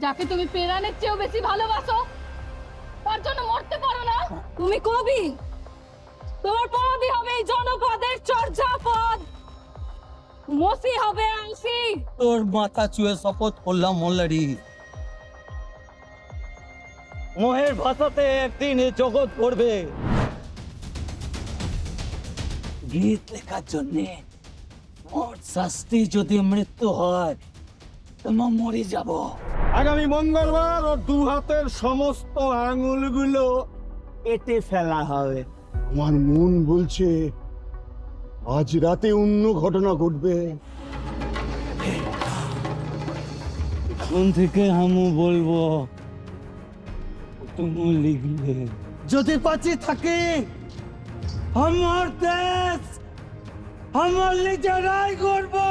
যাকে তুমি প্রাণের চেয়েও বেশি ভালোবাসো তার জন্য মরতে পারো না? তুমি কবি, তোমার পদই হবে এই জনপদের চর্যাপদ, মসি হবে আংসি। তোর মাথা চুয়ে শপথ করলাম মোল্লারি, মোহের ভাষাতে একদিন এ জগৎ পড়বে। গীত লেখার জন্যে মোট শাস্তি যদি মৃত্যু হয় তোমার মরে যাব। আগামী মঙ্গলবার ওর দু হাতের সমস্ত আঙুলগুলো কেটে ফেলা হবে। আমার মন বলছে আজ রাতে অন্য ঘটনা ঘটবে। এখন থেকে আমি বলবো তুমি লিখবে। যদি বাঁচে থাকে আমার দেশ আমার নিজেরাই করবো।